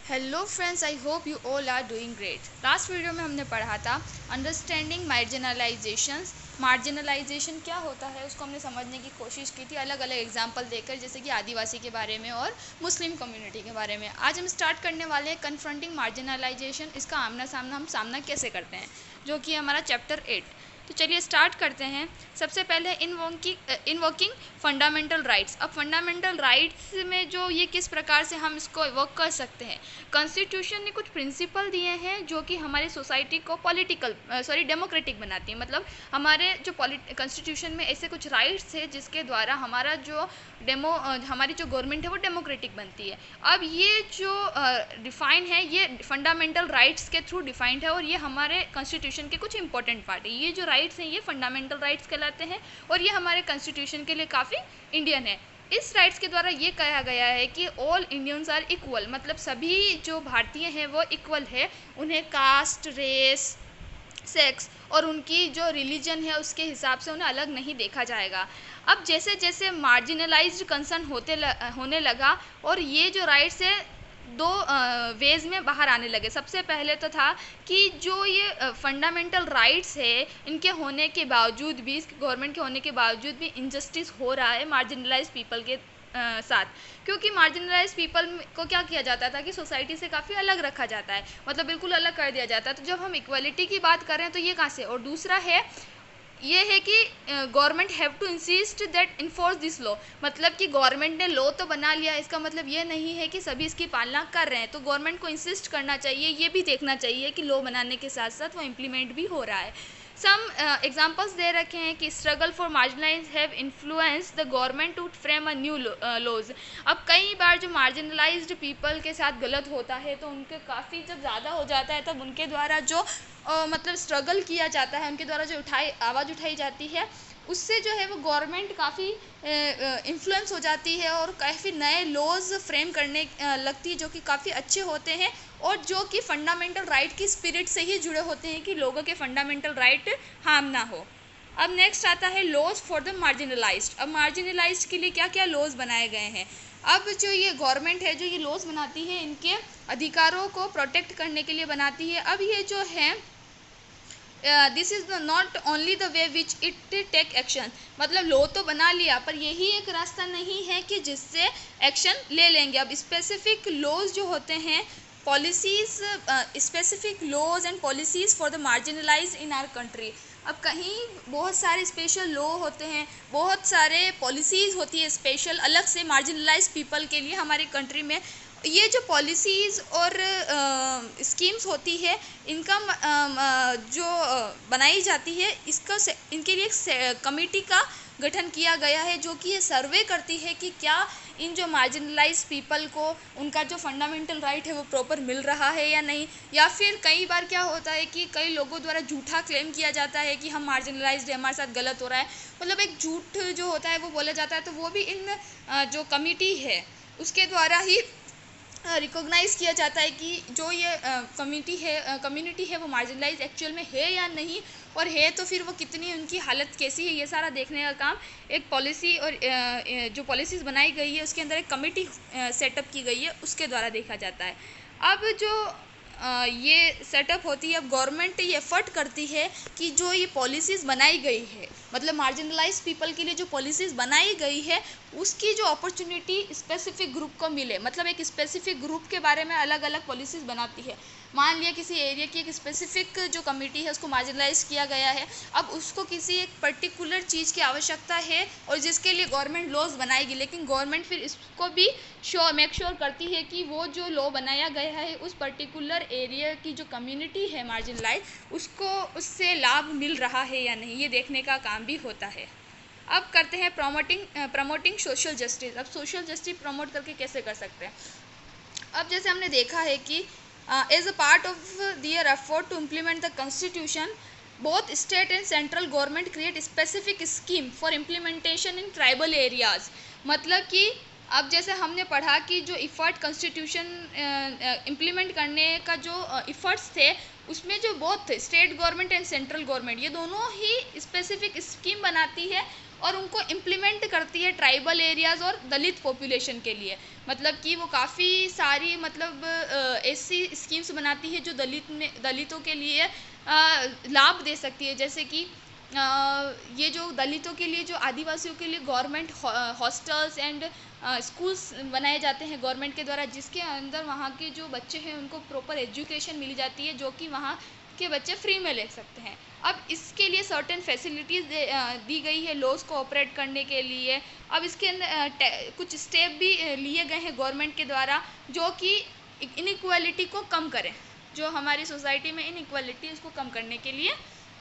Hello friends, I hope you all are doing great. Last video में हमने पढ़ा था अंडरस्टैंडिंग मार्जिनलाइजेशंस। मार्जिनलाइजेशन क्या होता है उसको हमने समझने की कोशिश की थी अलग अलग एग्जांपल देकर, जैसे कि आदिवासी के बारे में और मुस्लिम कम्युनिटी के बारे में। आज हम स्टार्ट करने वाले हैं कन्फ्रंटिंग मार्जिनलाइजेशन, इसका आमना सामना हम सामना कैसे करते हैं, जो कि हमारा चैप्टर 8। तो चलिए स्टार्ट करते हैं। सबसे पहले इनवोकिंग फंडामेंटल राइट्स। अब फंडामेंटल राइट्स में जो ये किस प्रकार से हम इसको इवोक कर सकते हैं। कॉन्स्टिट्यूशन ने कुछ प्रिंसिपल दिए हैं जो कि हमारी सोसाइटी को डेमोक्रेटिक बनाती है। मतलब हमारे जो कॉन्स्टिट्यूशन में ऐसे कुछ राइट्स है जिसके द्वारा हमारा जो हमारी जो गवर्नमेंट है वो डेमोक्रेटिक बनती है। अब ये जो डिफाइन है ये फंडामेंटल राइट्स के थ्रू डिफाइंड है और ये हमारे कॉन्स्टिट्यूशन के कुछ इंपॉर्टेंट पार्ट है। ये जो राइट्स हैं ये फंडामेंटल राइट्स कहलाते हैं और ये हमारे कॉन्स्टिट्यूशन के लिए काफ़ी इंडियन है। इस राइट्स के द्वारा ये कहा गया है कि ऑल इंडियंस आर इक्वल, मतलब सभी जो भारतीय हैं वो इक्वल है। उन्हें कास्ट, रेस, सेक्स और उनकी जो रिलीजन है उसके हिसाब से उन्हें अलग नहीं देखा जाएगा। अब जैसे जैसे मार्जिनलाइज्ड कंसर्न होने लगा और ये जो राइट्स है दो वेज में बाहर आने लगे। सबसे पहले तो था कि जो ये फंडामेंटल राइट्स है इनके होने के बावजूद भी, गवर्नमेंट के होने के बावजूद भी इनजस्टिस हो रहा है मार्जिनलाइज पीपल के साथ। क्योंकि मार्जिनलाइज पीपल को क्या किया जाता था कि सोसाइटी से काफ़ी अलग रखा जाता है, मतलब बिल्कुल अलग कर दिया जाता है। तो जब हम इक्वलिटी की बात कर रहे हैं तो ये कहाँ से। और दूसरा है ये है कि government have to insist that enforce this law. मतलब कि गवर्नमेंट ने लॉ तो बना लिया, इसका मतलब ये नहीं है कि सभी इसकी पालना कर रहे हैं। तो गवर्नमेंट को इंसिस्ट करना चाहिए, ये भी देखना चाहिए कि लॉ बनाने के साथ साथ वो इम्प्लीमेंट भी हो रहा है। सम एग्जाम्पल्स दे रखे हैं कि struggle for marginalise have influence the government to frame a new laws. अब कई बार जो मार्जिनलाइज्ड पीपल के साथ गलत होता है तो उनके काफ़ी जब ज़्यादा हो जाता है तब उनके द्वारा जो मतलब स्ट्रगल किया जाता है, उनके द्वारा जो आवाज़ उठाई जाती है, उससे जो है वो गवर्नमेंट काफ़ी इन्फ्लुएंस हो जाती है और काफ़ी नए लॉज फ्रेम करने लगती है जो कि काफ़ी अच्छे होते हैं और जो कि फंडामेंटल राइट की स्पिरिट से ही जुड़े होते हैं कि लोगों के फंडामेंटल राइट हार्म ना हो। अब नेक्स्ट आता है लॉज फॉर द मार्जिनलाइज्ड। अब मार्जिनलाइज्ड के लिए क्या क्या लॉज बनाए गए हैं। अब जो ये गवर्नमेंट है जो ये लॉज बनाती है इनके अधिकारों को प्रोटेक्ट करने के लिए बनाती है। अब ये जो है this is not only the way which it take action. मतलब लॉ तो बना लिया पर यही एक रास्ता नहीं है कि जिससे एक्शन ले लेंगे। अब स्पेसिफिक लॉज जो होते हैं, policies, specific laws and policies for the marginalise in our country. अब कहीं बहुत सारे स्पेशल लॉ होते हैं, बहुत सारे पॉलिसीज़ होती है स्पेशल अलग से मार्जिनलाइज पीपल के लिए हमारी कंट्री में। ये जो पॉलिसीज़ और स्कीम्स होती है इनका जो बनाई जाती है इसका इनके लिए एक कमेटी का गठन किया गया है जो कि ये सर्वे करती है कि क्या इन जो मार्जिनलाइज पीपल को उनका जो फंडामेंटल राइट है वो प्रॉपर मिल रहा है या नहीं। या फिर कई बार क्या होता है कि कई लोगों द्वारा झूठा क्लेम किया जाता है कि हम मार्जिनलाइज्ड है, हमारे साथ गलत हो रहा है। मतलब एक झूठ जो होता है वो बोला जाता है, तो वो भी इन जो कमेटी है उसके द्वारा ही रिकॉग्नाइज़ किया जाता है कि जो ये कम्युनिटी है वो मार्जिनलाइज एक्चुअल में है या नहीं, और है तो फिर वो कितनी उनकी हालत कैसी है, ये सारा देखने का काम एक पॉलिसी और जो पॉलिसीज़ बनाई गई है उसके अंदर एक कमेटी सेटअप की गई है उसके द्वारा देखा जाता है। अब जो ये सेटअप होती है, अब गवर्नमेंट ये एफर्ट करती है कि जो ये पॉलिसीज़ बनाई गई है, मतलब मार्जिनलाइज पीपल के लिए जो पॉलिसीज़ बनाई गई है उसकी जो अपॉर्चुनिटी स्पेसिफिक ग्रुप को मिले। मतलब एक स्पेसिफिक ग्रुप के बारे में अलग अलग पॉलिसीज़ बनाती है। मान लिया किसी एरिया की एक स्पेसिफिक जो कम्युनिटी है उसको मार्जिनलाइज किया गया है, अब उसको किसी एक पर्टिकुलर चीज़ की आवश्यकता है और जिसके लिए गवर्नमेंट लॉज बनाएगी, लेकिन गवर्नमेंट फिर इसको भी मेक श्योर करती है कि वो जो लॉ बनाया गया है उस पर्टिकुलर एरिया की जो कम्युनिटी है मार्जिनलाइज उसको उससे लाभ मिल रहा है या नहीं, ये देखने का काम भी होता है। अब करते हैं प्रमोटिंग सोशल जस्टिस। अब सोशल जस्टिस प्रमोट करके कैसे कर सकते हैं। अब जैसे हमने देखा है कि as a part of their effort to implement the constitution both state and central government create specific scheme for implementation in tribal areas. मतलब कि अब जैसे हमने पढ़ा कि जो इफ़र्ट कॉन्स्टिट्यूशन इम्प्लीमेंट करने का जो इफ़र्ट्स थे उसमें जो both state government and central government ये दोनों ही स्पेसिफिक स्कीम बनाती है और उनको इम्प्लीमेंट करती है ट्राइबल एरियाज़ और दलित पॉपुलेशन के लिए। मतलब कि वो काफ़ी सारी मतलब ऐसी स्कीम्स बनाती है जो दलितों के लिए लाभ दे सकती है। जैसे कि ये जो दलितों के लिए, जो आदिवासियों के लिए गवर्नमेंट हॉस्टल्स एंड स्कूल्स बनाए जाते हैं गवर्नमेंट के द्वारा, जिसके अंदर वहाँ के जो बच्चे हैं उनको प्रॉपर एजुकेशन मिल जाती है, जो कि वहाँ के बच्चे फ्री में ले सकते हैं। अब इसके लिए सर्टेन फैसिलिटीज़ दी गई है लॉज को ऑपरेट करने के लिए। अब इसके अंदर कुछ स्टेप भी लिए गए हैं गवर्नमेंट के द्वारा, जो कि इनइक्वालिटी को कम करें, जो हमारी सोसाइटी में इनइक्वालिटी उसको कम करने के लिए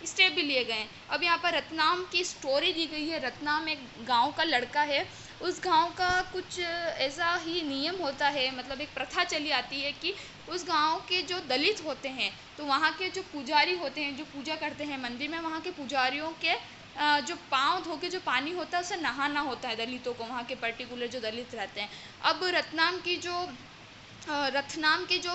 स्टेप भी लिए गए हैं। अब यहाँ पर रतनाम की स्टोरी दी गई है। रतनाम एक गांव का लड़का है। उस गांव का कुछ ऐसा ही नियम होता है, मतलब एक प्रथा चली आती है कि उस गांव के जो दलित होते हैं, तो वहाँ के जो पुजारी होते हैं, जो पूजा करते हैं मंदिर में, वहाँ के पुजारियों के जो पाँव धो के जो पानी होता है उससे नहाना होता है दलितों को, वहाँ के पर्टिकुलर जो दलित रहते हैं। अब रतनाम के जो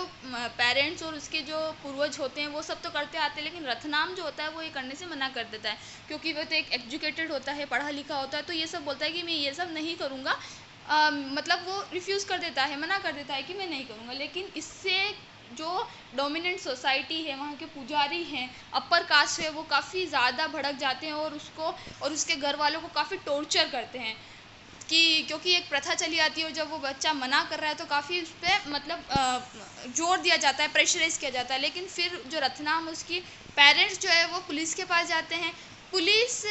पेरेंट्स और उसके जो पूर्वज होते हैं वो सब तो करते आते हैं, लेकिन रतनाम जो होता है वो ये करने से मना कर देता है, क्योंकि वो तो एक एजुकेटेड होता है, पढ़ा लिखा होता है, तो ये सब बोलता है कि मैं ये सब नहीं करूँगा। मतलब वो रिफ्यूज़ कर देता है, मना कर देता है कि मैं नहीं करूँगा। लेकिन इससे जो डोमिनेंट सोसाइटी है, वहाँ के पुजारी हैं, अपर कास्ट है, वो काफ़ी ज़्यादा भड़क जाते हैं और उसको और उसके घर वालों को काफ़ी टॉर्चर करते हैं, कि क्योंकि एक प्रथा चली आती है और जब वो बच्चा मना कर रहा है तो काफ़ी उस पर मतलब जोर दिया जाता है, प्रेशराइज किया जाता है। लेकिन फिर जो रतनाम, उसकी पेरेंट्स जो है वो पुलिस के पास जाते हैं। पुलिस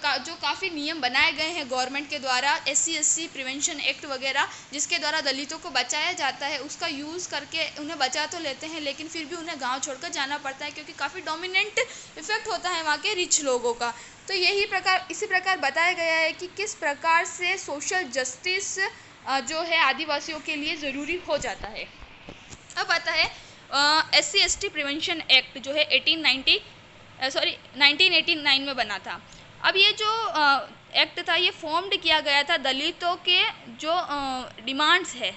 का जो काफ़ी नियम बनाए गए हैं गवर्नमेंट के द्वारा, SC प्रिवेंशन एक्ट वगैरह, जिसके द्वारा दलितों को बचाया जाता है, उसका यूज़ करके उन्हें बचा तो लेते हैं, लेकिन फिर भी उन्हें गांव छोड़कर जाना पड़ता है, क्योंकि काफ़ी डोमिनेंट इफेक्ट होता है वहाँ के रिच लोगों का। तो इसी प्रकार बताया गया है कि किस प्रकार से सोशल जस्टिस जो है आदिवासियों के लिए ज़रूरी हो जाता है। अब आता है SC प्रिवेंशन एक्ट, जो है 1989 में बना था। अब ये जो एक्ट था, ये फॉर्म्ड किया गया था दलितों के जो डिमांड्स है,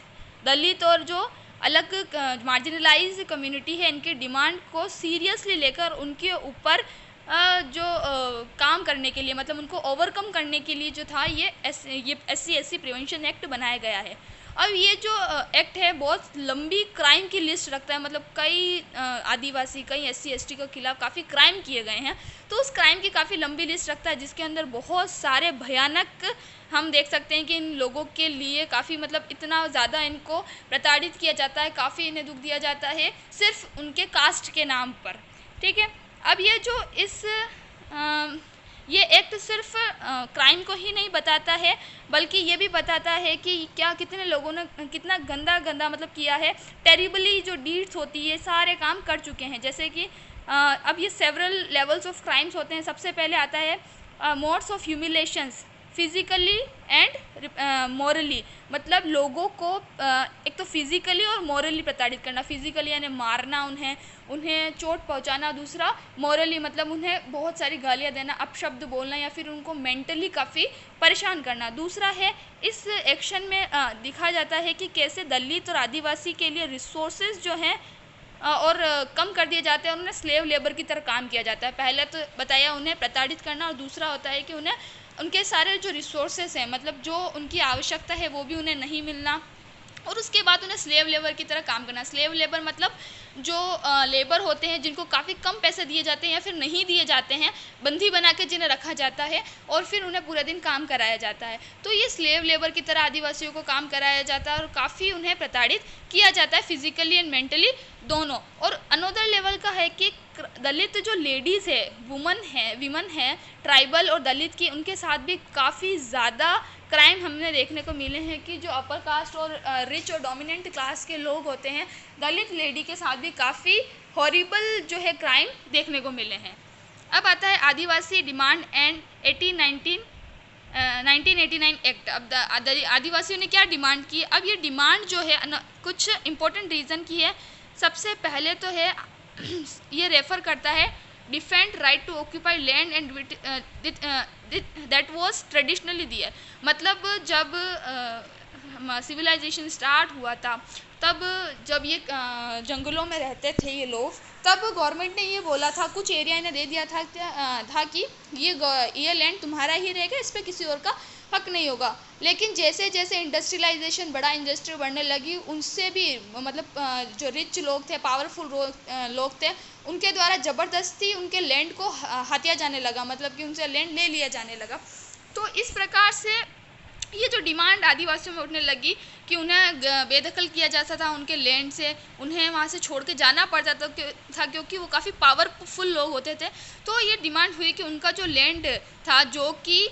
दलित और जो अलग मार्जिनलाइज कम्युनिटी है, इनके डिमांड को सीरियसली लेकर उनके ऊपर काम करने के लिए, मतलब उनको ओवरकम करने के लिए जो था, ये SC प्रिवेंशन एक्ट बनाया गया है। अब ये जो एक्ट है बहुत लंबी क्राइम की लिस्ट रखता है, मतलब कई आदिवासी, कई SC के खिलाफ काफ़ी क्राइम किए गए हैं, तो उस क्राइम की काफ़ी लंबी लिस्ट रखता है, जिसके अंदर बहुत सारे भयानक, हम देख सकते हैं कि इन लोगों के लिए काफ़ी मतलब इतना ज़्यादा इनको प्रताड़ित किया जाता है, काफ़ी इन्हें दुख दिया जाता है सिर्फ उनके कास्ट के नाम पर। ठीक है। अब ये एक्ट सिर्फ क्राइम को ही नहीं बताता है, बल्कि ये भी बताता है कि क्या कितने लोगों ने कितना गंदा मतलब किया है, टेरिबली जो डीड्स होती है, सारे काम कर चुके हैं। जैसे कि अब ये सेवरल लेवल्स ऑफ क्राइम्स होते हैं। सबसे पहले आता है modes of humiliations, physically and morally, मतलब लोगों को एक तो फिज़िकली और मॉरली प्रताड़ित करना। फिज़िकली यानी मारना, उन्हें चोट पहुंचाना। दूसरा मॉरली, मतलब उन्हें बहुत सारी गालियां देना, अपशब्द बोलना, या फिर उनको मेंटली काफ़ी परेशान करना। दूसरा है, इस एक्शन में दिखा जाता है कि कैसे दलित और आदिवासी के लिए रिसोर्सेज जो हैं और कम कर दिए जाते हैं, उन्हें स्लेव लेबर की तरह काम किया जाता है। पहले तो बताया उन्हें प्रताड़ित करना, और दूसरा होता है कि उन्हें उनके सारे जो रिसोर्सेस हैं, मतलब जो उनकी आवश्यकता है वो भी उन्हें नहीं मिलना, और उसके बाद उन्हें स्लेव लेबर की तरह काम करना। स्लेव लेबर मतलब जो लेबर होते हैं जिनको काफ़ी कम पैसे दिए जाते हैं या फिर नहीं दिए जाते हैं, बंदी बना के जिन्हें रखा जाता है और फिर उन्हें पूरे दिन काम कराया जाता है। तो ये स्लेव लेबर की तरह आदिवासियों को काम कराया जाता है और काफ़ी उन्हें प्रताड़ित किया जाता है, फिजिकली एंड मेंटली दोनों। और अनदर लेवल का है कि दलित जो लेडीज़ है, वीमन है, ट्राइबल और दलित की, उनके साथ भी काफ़ी ज़्यादा क्राइम हमने देखने को मिले हैं कि जो अपर कास्ट और रिच और डोमिनेंट क्लास के लोग होते हैं, दलित लेडी के साथ भी काफ़ी हॉरिबल जो है क्राइम देखने को मिले हैं। अब आता है आदिवासी डिमांड एंड 1989 एक्ट। अब आदिवासियों ने क्या डिमांड की? अब ये डिमांड जो है कुछ इम्पोर्टेंट रीज़न की है। सबसे पहले तो है ये रेफ़र करता है defend right to occupy land and that was traditionally there. मतलब जब सिविलाइजेशन स्टार्ट हुआ था, तब जब ये जंगलों में रहते थे ये लोग, तब गवर्नमेंट ने ये बोला था, कुछ एरिया ने दे दिया था कि ये लैंड तुम्हारा ही रहेगा, इस पर किसी और का हक नहीं होगा। लेकिन जैसे जैसे इंडस्ट्रियलाइजेशन बढ़ा, इंडस्ट्री बढ़ने लगी, उनसे भी मतलब जो रिच लोग थे, पावरफुल लोग थे, उनके द्वारा ज़बरदस्ती उनके लैंड को हत्या जाने लगा, मतलब कि उनसे लैंड ले लिया जाने लगा। तो इस प्रकार से ये जो डिमांड आदिवासियों में उठने लगी कि उन्हें बेदखल किया जाता था उनके लैंड से, उन्हें वहाँ से छोड़ के जाना पड़ता था क्योंकि वो काफ़ी पावरफुल लोग होते थे। तो ये डिमांड हुई कि उनका जो लैंड था, जो कि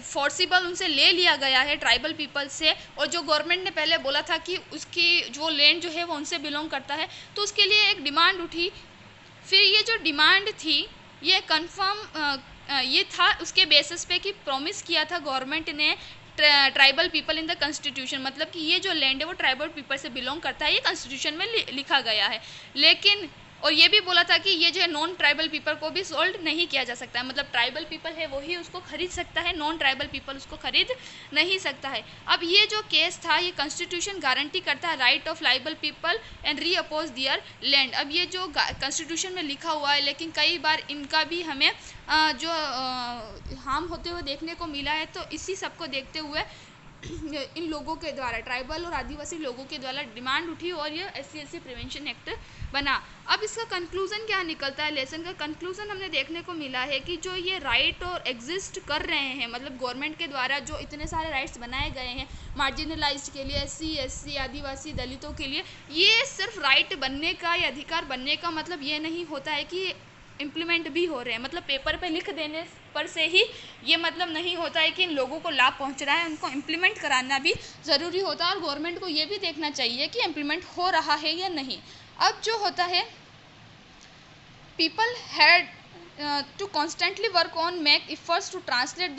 फोर्सिबल उनसे ले लिया गया है ट्राइबल पीपल से, और जो गवर्नमेंट ने पहले बोला था कि उसकी जो लैंड जो है वो उनसे बिलोंग करता है, तो उसके लिए एक डिमांड उठी। फिर ये जो डिमांड थी ये कंफर्म ये था उसके बेसिस पे कि प्रॉमिस किया था गवर्नमेंट ने tribal people in the constitution, मतलब कि ये जो लैंड है वो ट्राइबल पीपल से बिलोंग करता है, ये कॉन्स्टिट्यूशन में लिखा गया है। लेकिन और ये भी बोला था कि ये जो है नॉन ट्राइबल पीपल को भी सोल्ड नहीं किया जा सकता है, मतलब ट्राइबल पीपल है वही उसको खरीद सकता है, नॉन ट्राइबल पीपल उसको खरीद नहीं सकता है। अब ये जो केस था, ये कॉन्स्टिट्यूशन गारंटी करता है right of tribal people and re oppose their land. अब ये जो कॉन्स्टिट्यूशन में लिखा हुआ है, लेकिन कई बार इनका भी हमें जो हार्म होते हुए देखने को मिला है। तो इसी सब को देखते हुए इन लोगों के द्वारा, ट्राइबल और आदिवासी लोगों के द्वारा डिमांड उठी और ये SC/ST प्रिवेंशन एक्ट बना। अब इसका कंक्लूज़न क्या निकलता है, लेसन का कंक्लूज़न हमने देखने को मिला है कि जो ये राइट और एग्जिस्ट कर रहे हैं, मतलब गवर्नमेंट के द्वारा जो इतने सारे राइट्स बनाए गए हैं मार्जिनलाइज्ड के लिए, SC/ST आदिवासी दलितों के लिए, ये सिर्फ राइट बनने का या अधिकार बनने का मतलब ये नहीं होता है कि इम्प्लीमेंट भी हो रहे हैं, मतलब पेपर पे लिख देने पर से ही ये मतलब नहीं होता है कि इन लोगों को लाभ पहुंच रहा है, उनको इम्प्लीमेंट कराना भी ज़रूरी होता है और गवर्नमेंट को ये भी देखना चाहिए कि इम्प्लीमेंट हो रहा है या नहीं। अब जो होता है, people had to constantly work on make efforts to translate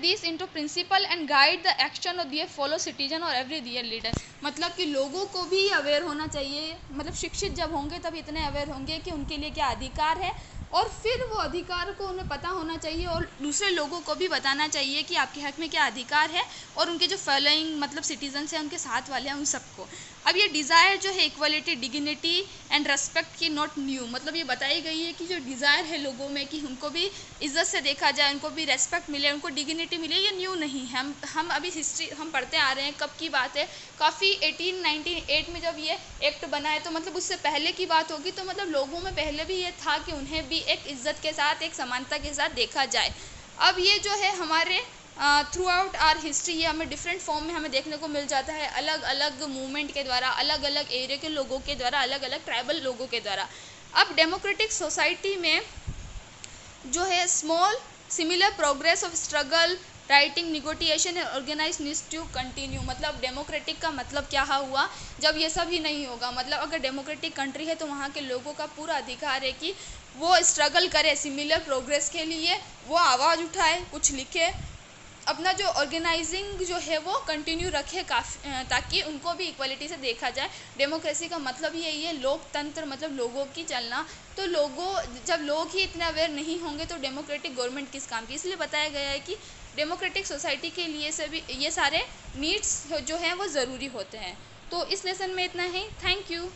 this into principle and guide the action of their follow citizen और एवरी दियर लीडर। मतलब कि लोगों को भी अवेयर होना चाहिए, मतलब शिक्षित जब होंगे तब इतने अवेयर होंगे कि उनके लिए क्या अधिकार है, और फिर वो अधिकार को उन्हें पता होना चाहिए और दूसरे लोगों को भी बताना चाहिए कि आपके हक में क्या अधिकार है, और उनके जो फॉलोइंग मतलब सिटीजन्स हैं, उनके साथ वाले हैं, उन सबको। अब ये डिज़ायर जो है इक्वलिटी, डिग्निटी एंड रेस्पेक्ट की नॉट न्यू, मतलब ये बताई गई है कि जो डिज़ायर है लोगों में कि उनको भी इज्जत से देखा जाए, उनको भी रेस्पेक्ट मिले, उनको डिग्निटी मिले, ये न्यू नहीं है। हम अभी हिस्ट्री हम पढ़ते आ रहे हैं, कब की बात है, काफ़ी 1898 में जब ये एक्ट बना है, तो मतलब उससे पहले की बात होगी। तो मतलब लोगों में पहले भी ये था कि उन्हें भी एक इज्जत के साथ, एक समानता के साथ देखा जाए। अब ये जो है हमारे थ्रू आउट आर हिस्ट्री, ये हमें डिफरेंट फॉर्म में हमें देखने को मिल जाता है, अलग अलग मूवमेंट के द्वारा, अलग अलग एरिया के लोगों के द्वारा, अलग अलग ट्राइबल लोगों के द्वारा। अब डेमोक्रेटिक सोसाइटी में जो है small similar progress of struggle, writing, negotiation and organise needs to continue. मतलब डेमोक्रेटिक का मतलब क्या हुआ, जब ये सब ही नहीं होगा, मतलब अगर डेमोक्रेटिक कंट्री है तो वहाँ के लोगों का पूरा अधिकार है कि वो स्ट्रगल करे सिमिलर प्रोग्रेस के लिए, वो आवाज़ उठाए, कुछ लिखे, अपना जो ऑर्गेनाइजिंग जो है वो कंटिन्यू रखे, ताकि उनको भी इक्वलिटी से देखा जाए। डेमोक्रेसी का मतलब यही है, लोकतंत्र मतलब लोगों की चलना। तो जब लोग ही इतने अवेयर नहीं होंगे तो डेमोक्रेटिक गवर्नमेंट किस काम की। इसलिए बताया गया है कि डेमोक्रेटिक सोसाइटी के लिए सभी ये सारे नीड्स जो हैं वो ज़रूरी होते हैं। तो इस लेसन में इतना ही। Thank you.